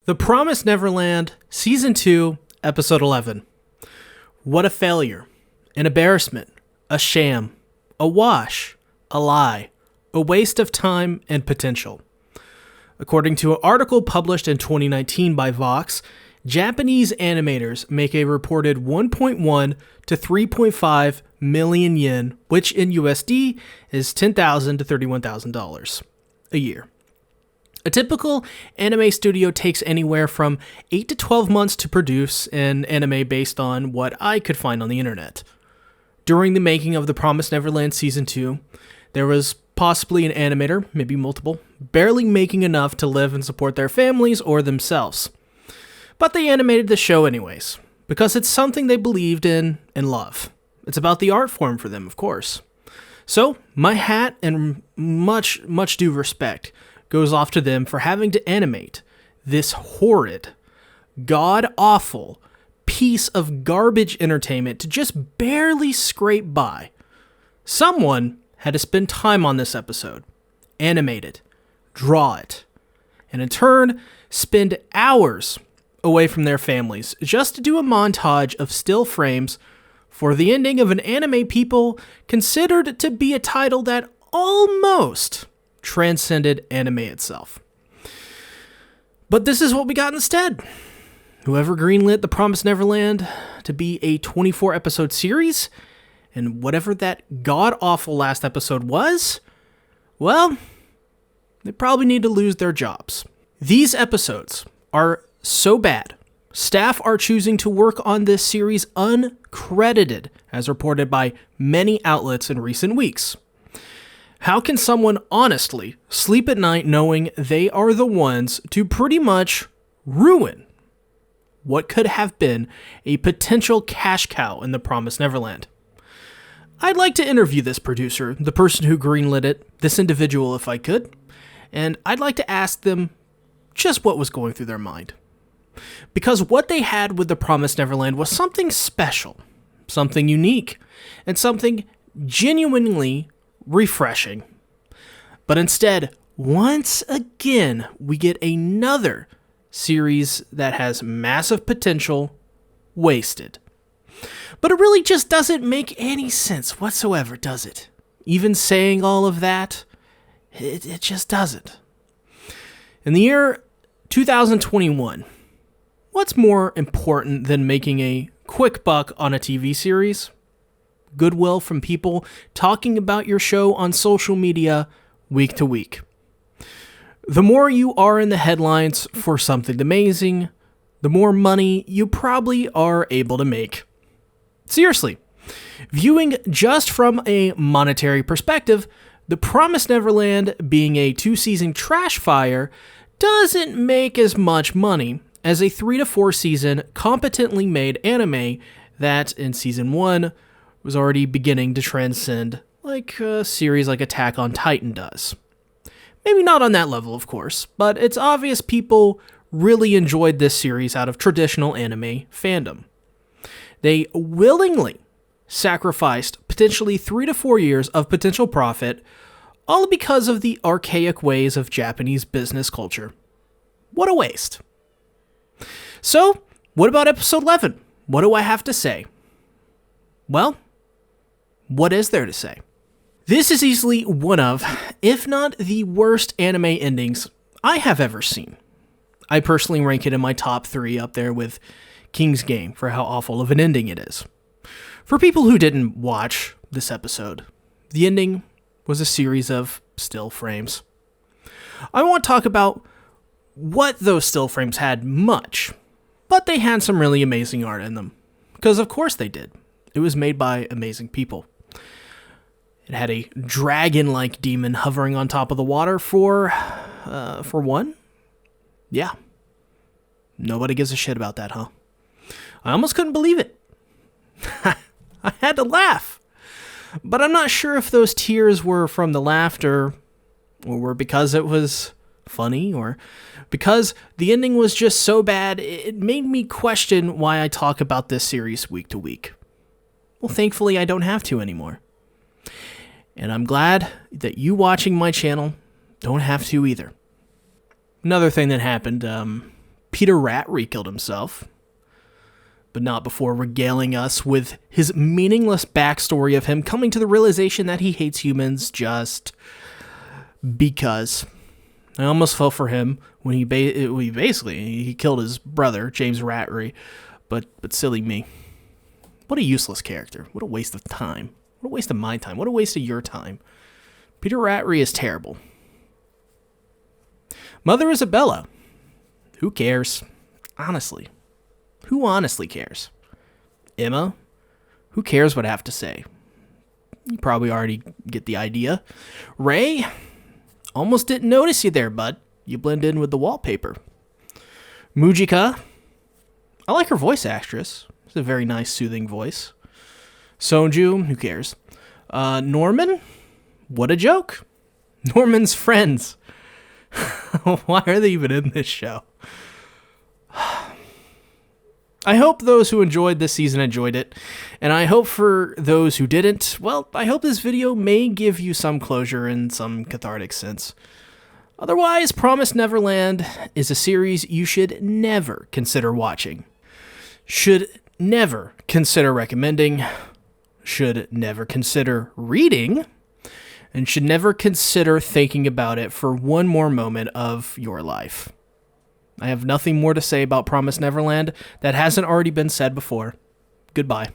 The Promised Neverland, Season 2, Episode 11. What a failure, an embarrassment, a sham, a wash, a lie, a waste of time and potential. According to an article published in 2019 by Vox, Japanese animators make a reported 1.1 to 3.5 million yen, which in USD is $10,000 to $31,000 a year. A typical anime studio takes anywhere from 8 to 12 months to produce an anime based on what I could find on the internet. During the making of The Promised Neverland Season 2, there was possibly an animator, maybe multiple, barely making enough to live and support their families or themselves. But they animated the show anyways, because it's something they believed in and love. It's about the art form for them, of course. So, my hat and much due respect goes off to them for having to animate this horrid, god-awful piece of garbage entertainment to just barely scrape by. Someone had to spend time on this episode, animate it, draw it, and in turn, spend hours away from their families just to do a montage of still frames for the ending of an anime people considered to be a title that almost transcended anime itself. But this is what we got instead. Whoever greenlit The Promised Neverland to be a 24-episode series, and whatever that god-awful last episode was, well, they probably need to lose their jobs. These episodes are so bad, staff are choosing to work on this series uncredited, as reported by many outlets in recent weeks. How can someone honestly sleep at night knowing they are the ones to pretty much ruin what could have been a potential cash cow in The Promised Neverland? I'd like to interview this producer, the person who greenlit it, this individual if I could, and I'd like to ask them just what was going through their mind. Because what they had with The Promised Neverland was something special, something unique, and something genuinely refreshing. But instead, once again, we get another series that has massive potential wasted. But it really just doesn't make any sense whatsoever, does it? Even saying all of that, it just doesn't. In the year 2021, what's more important than making a quick buck on a TV series? Goodwill from people talking about your show on social media week to week. The more you are in the headlines for something amazing, the more money you probably are able to make. Seriously, viewing just from a monetary perspective, The Promised Neverland being a 2-season trash fire doesn't make as much money as a 3 to 4 season competently made anime that in season 1 was already beginning to transcend like a series like Attack on Titan does. Maybe not on that level, of course, but it's obvious people really enjoyed this series out of traditional anime fandom. They willingly sacrificed potentially 3 to 4 years of potential profit, all because of the archaic ways of Japanese business culture. What a waste. So, what about episode 11? What do I have to say? Well, what is there to say? This is easily one of, if not the worst anime endings I have ever seen. I personally rank it in my top 3 up there with King's Game for how awful of an ending it is. For people who didn't watch this episode, the ending was a series of still frames. I won't talk about what those still frames had much, but they had some really amazing art in them. Because of course they did. It was made by amazing people. It had a dragon-like demon hovering on top of the water for one? Yeah. Nobody gives a shit about that, huh? I almost couldn't believe it. I had to laugh. But I'm not sure if those tears were from the laughter, or were because it was funny, or because the ending was just so bad, it made me question why I talk about this series week to week. Well, thankfully, I don't have to anymore. And I'm glad that you watching my channel don't have to either. Another thing that happened, Peter Ratry killed himself, but not before regaling us with his meaningless backstory of him coming to the realization that he hates humans just because. I almost felt for him when he killed his brother, James Ratry, but silly me. What a useless character. What a waste of time. What a waste of my time. What a waste of your time. Peter Ratry is terrible. Mother Isabella. Who cares? Honestly. Who honestly cares? Emma? Who cares what I have to say? You probably already get the idea. Ray? Almost didn't notice you there, bud. You blend in with the wallpaper. Mujika? I like her voice actress. It's a very nice, soothing voice. Sonju? Who cares? Norman? What a joke. Norman's friends. Why are they even in this show? I hope those who enjoyed this season enjoyed it, and I hope for those who didn't, well, I hope this video may give you some closure and some cathartic sense. Otherwise, Promised Neverland is a series you should never consider watching, should never consider recommending, should never consider reading, and should never consider thinking about it for one more moment of your life. I have nothing more to say about Promised Neverland that hasn't already been said before. Goodbye.